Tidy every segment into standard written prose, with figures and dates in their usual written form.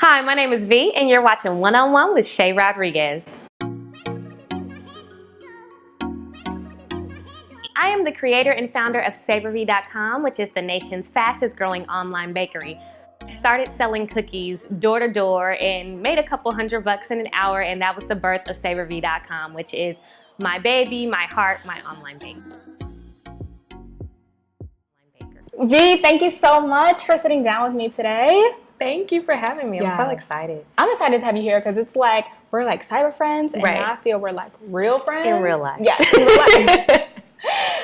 Hi, my name is V, and you're watching One on One with Shay Rodriguez. I am the creator and founder of SavorV.com, which is the nation's fastest growing online bakery. I started selling cookies door to door and made a couple $100 in an hour, and that was the birth of SavorV.com, which is my baby, my heart, my online bakery. V, thank you so much for sitting down with me today. Thank you for having me. I'm so excited. I'm excited to have you here because it's like we're like cyber friends, and Right. I feel we're like real friends. In real life. Yes, in real life.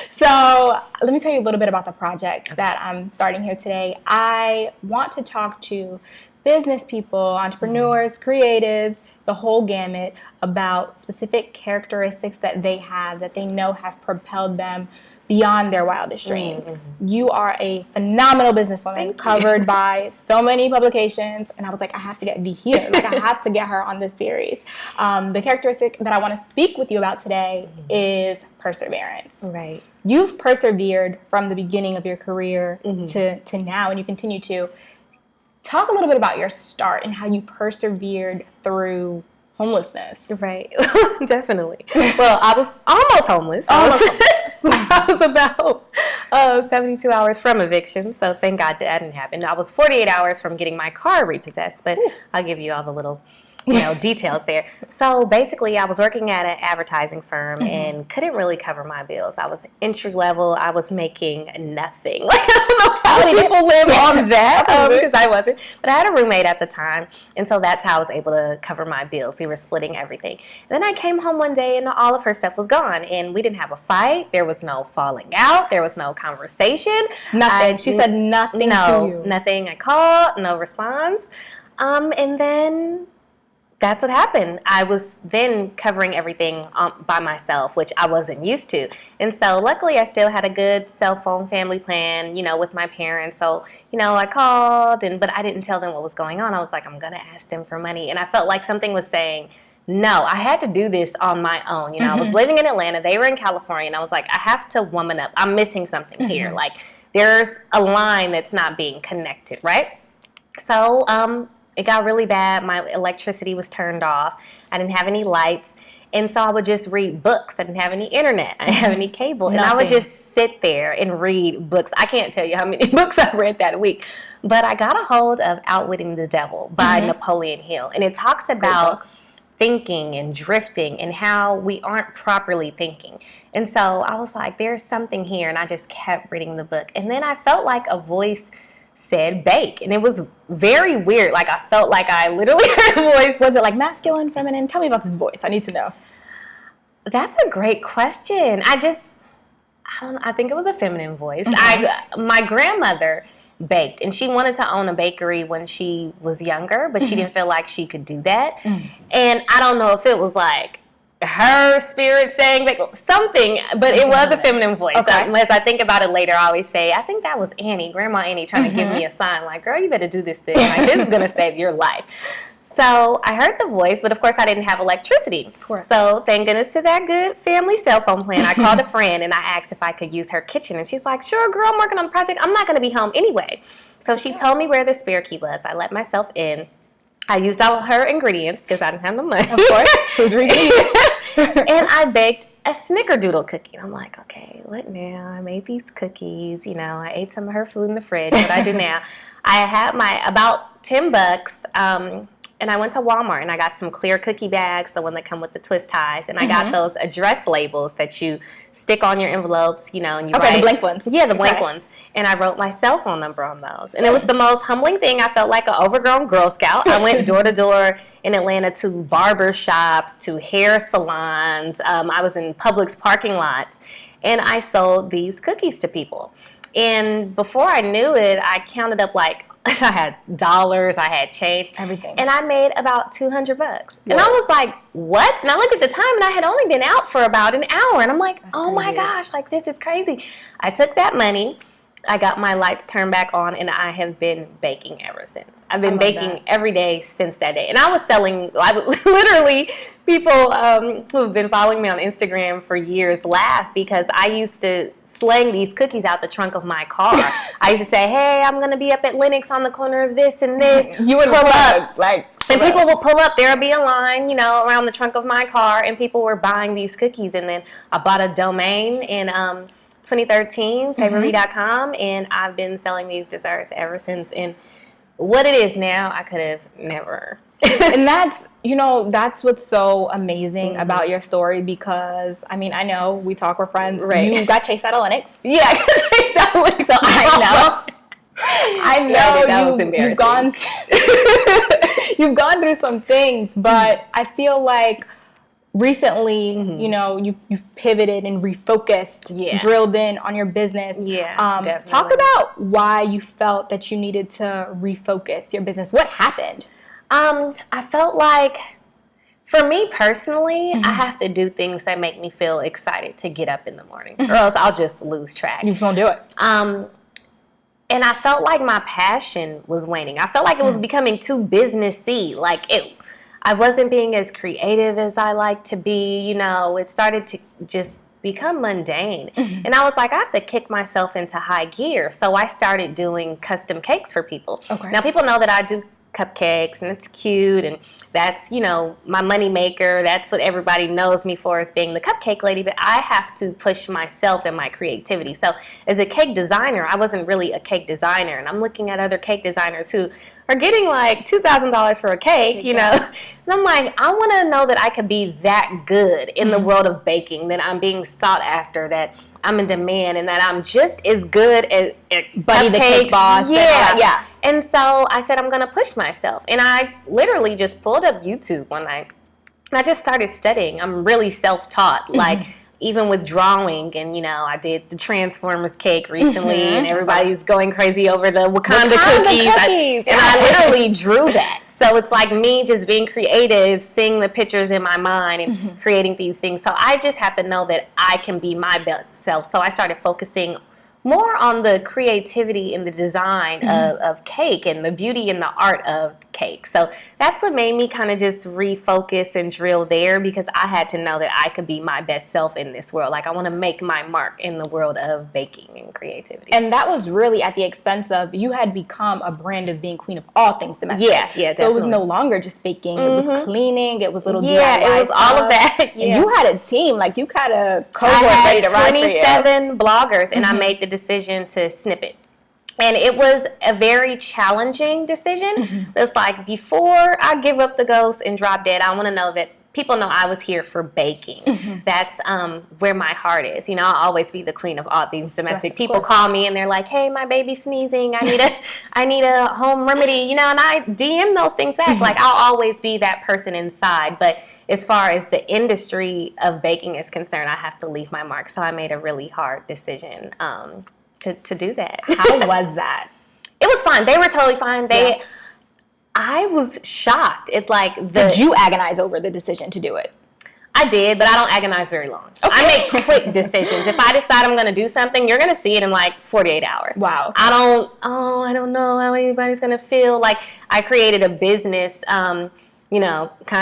So let me tell you a little bit about the project that I'm starting here today. I want to talk to business people, entrepreneurs, creatives, the whole gamut about specific characteristics that they have that they know have propelled them beyond their wildest dreams. You are a phenomenal businesswoman covered by so many publications, and I was like, I have to get V here. Like, I have to get her on this series. The characteristic that I want to speak with you about today is perseverance. Right. You've persevered from the beginning of your career to now, and you continue to. Talk a little bit about your start and how you persevered through homelessness. Right. Definitely. Well, I was almost homeless. I was about 72 hours from eviction, so thank God that didn't happen. I was 48 hours from getting my car repossessed, but I'll give you all the little details there. So basically, I was working at an advertising firm and couldn't really cover my bills. I was entry level. I was making nothing. Like, I don't know how people live on that because I wasn't. But I had a roommate at the time, and so that's how I was able to cover my bills. We were splitting everything. And then I came home one day, and all of her stuff was gone, and we didn't have a fight. There was no falling out. There was no conversation. Nothing. She said nothing to you. Nothing. I called, no response. And then that's what happened. I was then covering everything by myself, which I wasn't used to. And so luckily I still had a good cell phone family plan, with my parents. So, I called, but I didn't tell them what was going on. I was like, I'm going to ask them for money. And I felt like something was saying, no, I had to do this on my own. I was living in Atlanta. They were in California. And I was like, I have to woman up. I'm missing something here. Like, there's a line that's not being connected, right? So, it got really bad. My electricity was turned off. I didn't have any lights. And so I would just read books. I didn't have any internet. I didn't have any cable. And I would just sit there and read books. I can't tell you how many books I read that week. But I got a hold of Outwitting the Devil by Napoleon Hill. And it talks about thinking and drifting and how we aren't properly thinking. And so I was like, there's something here. And I just kept reading the book. And then I felt like a voice said bake, and it was very weird. Like, I felt like I literally heard a voice. Was it like masculine, feminine? Tell me about this voice. I need to know. That's a great question. I think it was a feminine voice. My grandmother baked, and she wanted to own a bakery when she was younger, but she didn't feel like she could do that. And I don't know if it was like her spirit saying something, but it was a feminine voice. As I think about it later, I always say, I think that was Annie, Grandma Annie, trying to give me a sign, like, girl, you better do this thing. Like, this is going to save your life. So I heard the voice, but of course I didn't have electricity. So thank goodness to that good family cell phone plan. I called a friend and I asked if I could use her kitchen. And she's like, sure, girl, I'm working on the project. I'm not going to be home anyway. So she told me where the spare key was. I let myself in. I used all her ingredients because I didn't have the money. Of course. Who's reading these? And I baked a snickerdoodle cookie. And I'm like, okay, what now? I made these cookies. I ate some of her food in the fridge. What I do now? I had about $10, and I went to Walmart and I got some clear cookie bags, the one that come with the twist ties. And I got those address labels that you stick on your envelopes, and you write. The blank ones. Yeah, the blank ones. And I wrote my cell phone number on those. And it was the most humbling thing. I felt like an overgrown Girl Scout. I went door to door in Atlanta to barber shops, to hair salons. I was in Publix parking lots. And I sold these cookies to people. And before I knew it, I counted up I had dollars, I had change. Everything. And I made about $200. And I was like, what? And I looked at the time and I had only been out for about an hour. And I'm like, oh my gosh, this is crazy. I took that money. I got my lights turned back on, and I have been baking ever since. I've been baking every day since that day. And I was literally, people who have been following me on Instagram for years laugh because I used to slang these cookies out the trunk of my car. I used to say, hey, I'm going to be up at Lennox on the corner of this and this. You would pull up, and people would pull up. There would be a line, around the trunk of my car, and people were buying these cookies. And then I bought a domain in 2013, SavorV.com, and I've been selling these desserts ever since. And what it is now, I could have never. And that's what's so amazing about your story, because I know we talk, we're friends. Right. You got chased out of Lennox. Yeah, I got chased out of Lennox. So I know you've gone through some things, but I feel like recently, you've pivoted and refocused, drilled in on your business. Yeah, definitely. Talk about why you felt that you needed to refocus your business. What happened? I felt like, for me personally, I have to do things that make me feel excited to get up in the morning, or else I'll just lose track. You just won't do it. And I felt like my passion was waning. I felt like it was becoming too businessy. I wasn't being as creative as I like to be. It started to just become mundane. And I was like, I have to kick myself into high gear. So I started doing custom cakes for people. Okay. Now, people know that I do cupcakes, and it's cute, and that's my money maker. That's what everybody knows me for, as being the cupcake lady. But I have to push myself and my creativity. So as a cake designer, I wasn't really a cake designer, and I'm looking at other cake designers who are getting like $2,000 for a cake, and I'm like, I want to know that I could be that good in the world of baking, that I'm being sought after, that I'm in demand, and that I'm just as good at Buddy cupcakes. The cake boss. Yeah. And so I said, I'm going to push myself. And I literally just pulled up YouTube one night, and I just started studying. I'm really self-taught, even with drawing. And, I did the Transformers cake recently, and everybody's going crazy over the Wakanda cookies. And I literally drew that. So it's like me just being creative, seeing the pictures in my mind and creating these things. So I just have to know that I can be my best self. So I started focusing more on the creativity and the design of cake, and the beauty and the art of cake. So that's what made me kind of just refocus and drill there, because I had to know that I could be my best self in this world. I want to make my mark in the world of baking and creativity. And that was really at the expense of, you had become a brand of being queen of all things domestic. Yeah, definitely. So it was no longer just baking. It was cleaning. It was little DIY it was all of that. And you had a team. You had a cohort ready to ride for you. I had 27 bloggers, and I made the decision to snip it. And it was a very challenging decision. It's like, before I give up the ghost and drop dead, I want to know that people know I was here for baking. That's where my heart is. I'll always be the queen of all things domestic. Yes, people call me and they're like, hey, my baby's sneezing. I need a home remedy, and I DM those things back. I'll always be that person inside. But as far as the industry of baking is concerned, I have to leave my mark. So I made a really hard decision to do that. How was that? It was fine. They were totally fine. I was shocked. Did you agonize over the decision to do it? I did, but I don't agonize very long. Okay. I make quick decisions. If I decide I'm going to do something, you're going to see it in 48 hours. Wow. I don't know how anybody's going to feel. I created a business, kind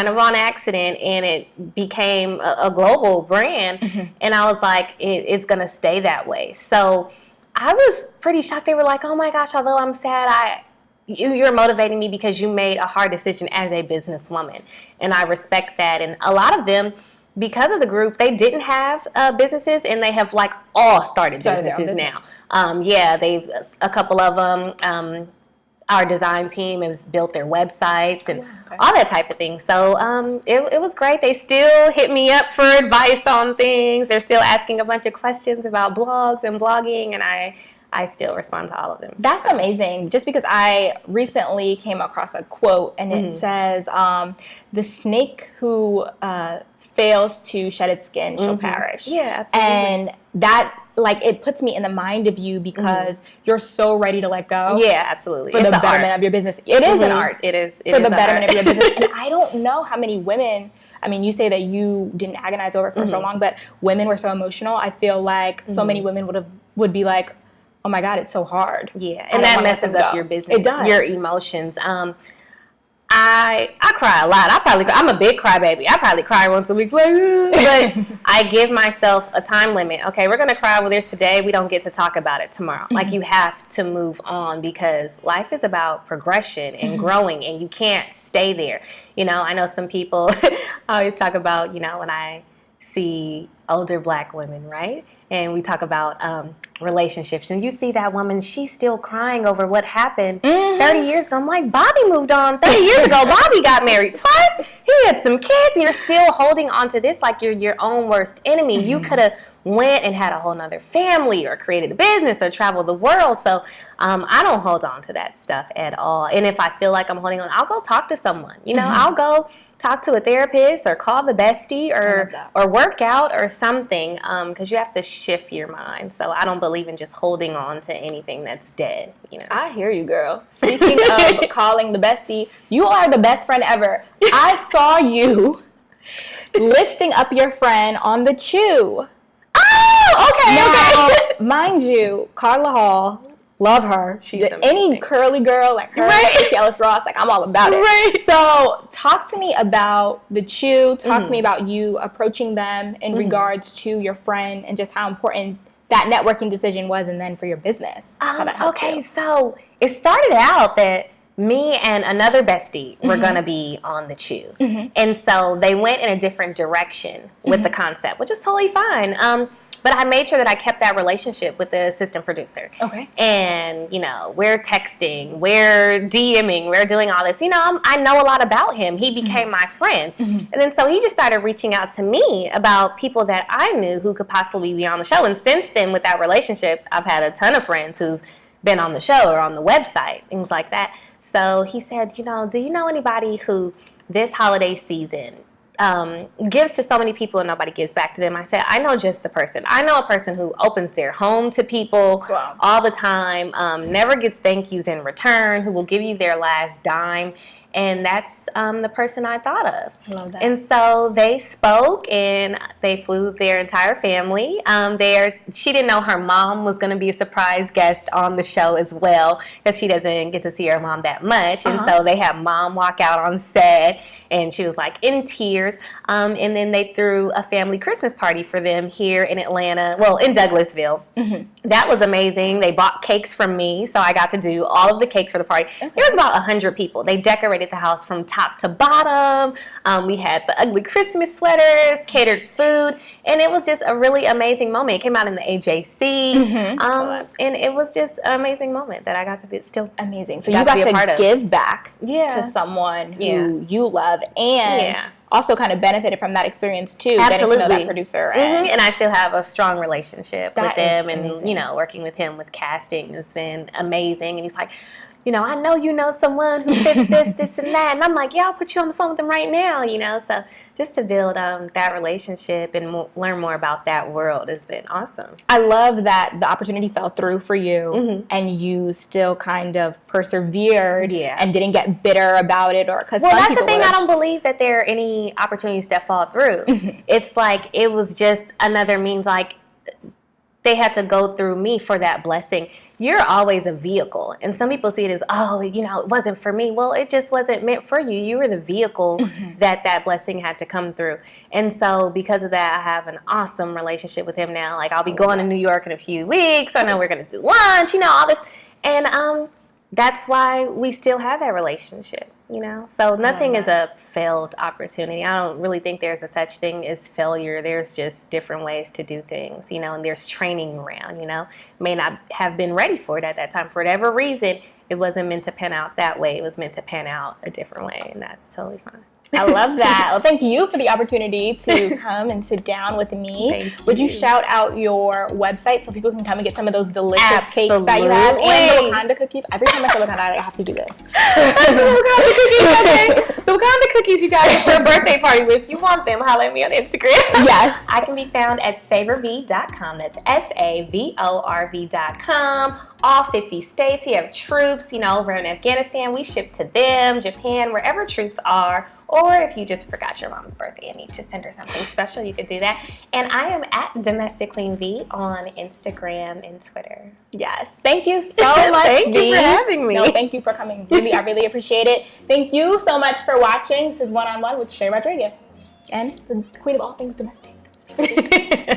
of on accident, and it became a global brand. And I was like, it's going to stay that way. So I was pretty shocked. They were like, oh my gosh, although I'm sad, you're motivating me because you made a hard decision as a businesswoman. And I respect that. And a lot of them, because of the group, they didn't have businesses, and they have all started businesses now. A couple of them, our design team has built their websites and all that type of thing. So it was great. They still hit me up for advice on things. They're still asking a bunch of questions about blogs and blogging, and I still respond to all of them. That's amazing. Just because I recently came across a quote, and it says, the snake who fails to shed its skin shall perish. Yeah, absolutely. And that, it puts me in the mind of you, because you're so ready to let go. Yeah, absolutely. For the betterment of your business. It is an art. It is. For the betterment of your business. And I don't know how many women, you say that you didn't agonize over it for so long, but women were so emotional. I feel like so many women would be like, oh my God, it's so hard. Yeah, and that messes up your business. It does. Your emotions. I cry a lot. I'm a big crybaby. I probably cry once a week, like, but I give myself a time limit. Okay, we're gonna cry with this today. We don't get to talk about it tomorrow. Like, you have to move on, because life is about progression and growing, and you can't stay there. You know, I know some people I always talk about, you know, when I see older Black women, right? And we talk about relationships, and you see that woman, she's still crying over what happened 30 years ago. I'm like, Bobby moved on 30 years ago. Bobby got married twice. He had some kids, and you're still holding on to this like you're your own worst enemy. You could have went and had a whole nother family, or created a business, or traveled the world. So I don't hold on to that stuff at all. And if I feel like I'm holding on, I'll go talk to someone. You know, I'll go talk to a therapist, or call the bestie, or work out or something, because you have to shift your mind. So I don't believe in just holding on to anything that's dead. You know, I hear you, girl. Speaking of calling the bestie, you are the best friend ever. I saw you lifting up your friend on the chew. Oh, okay. Now, okay. mind you, Carla Hall, love her. She's any curly girl like her, like Ellis Ross, like I'm all about it. Right. So talk to me about the chew. Talk to me about you approaching them in regards to your friend, and just how important that networking decision was, and then for your business. How that helped you. So it started out that me and another bestie were going to be on the chew. And so they went in a different direction with the concept, which is totally fine. But I made sure that I kept that relationship with the assistant producer. Okay. And, you know, we're texting, we're DMing, we're doing all this. You know, I know a lot about him. He became my friend. And then so he just started reaching out to me about people that I knew who could possibly be on the show. And since then, with that relationship, I've had a ton of friends who've been on the show or on the website, things like that. So he said, you know, do you know anybody who this holiday season gives to so many people and nobody gives back to them? I said, I know just the person. I know a person who opens their home to people all the time, never gets thank yous in return, who will give you their last dime. And that's the person I thought of. I love that. And so they spoke, and they flew their entire family. She didn't know her mom was going to be a surprise guest on the show as well, because she doesn't get to see her mom that much. And so they had mom walk out on set, and she was like in tears. And then they threw a family Christmas party for them here in Atlanta, well, in Douglasville. That was amazing. They bought cakes from me, so I got to do all of the cakes for the party. There was about 100 people. They decorated the house from top to bottom. We had the ugly Christmas sweaters, catered food, and it was just a really amazing moment. It came out in the AJC, and it was just an amazing moment that I got to be still amazing. So you got to give back to someone who you love, and also kind of benefited from that experience too. Absolutely. Getting to know that producer. And I still have a strong relationship with him, and amazing. you know, working with him with casting has been amazing. And he's like, you know, I know you know someone who fits this, and that. And I'm like, yeah, I'll put you on the phone with them right now, you know. So just to build that relationship and learn more about that world has been awesome. I love that the opportunity fell through for you, and you still kind of persevered and didn't get bitter about it. Well, that's the thing. I don't believe that there are any opportunities that fall through. It's like it was just another means, like they had to go through me for that blessing. You're always a vehicle. And some people see it as, oh, you know, it wasn't for me. Well, it just wasn't meant for you. You were the vehicle that blessing had to come through. And so because of that, I have an awesome relationship with him now. Like, I'll be going to New York in a few weeks. I know we're going to do lunch, you know, all this. And that's why we still have that relationship, you know. So nothing is a failed opportunity. I don't really think there's a such thing as failure. There's just different ways to do things, you know, and there's training around, you know. May not have been ready for it at that time. For whatever reason, it wasn't meant to pan out that way. It was meant to pan out a different way, and that's totally fine. I love that. Well, thank you for the opportunity to come and sit down with me. Would you shout out your website so people can come and get some of those delicious cakes that you have, and the Wakanda cookies? Every time I say Wakanda, I have to do this. The Wakanda cookies you guys for a birthday party with. If you want them, holler at me on Instagram. Yes. I can be found at savorv.com. That's SAVORV.com. all 50 states. You have troops, over in Afghanistan. We ship to them, Japan, wherever troops are. Or if you just forgot your mom's birthday and need to send her something special, you could do that. And I am at Domestic Queen V on Instagram and Twitter. Yes. Thank you so much, Thank V. you for having me. No, thank you for coming. Really, I really appreciate it. Thank you so much for watching. This is One on One with Shay Rodriguez and the queen of all things domestic.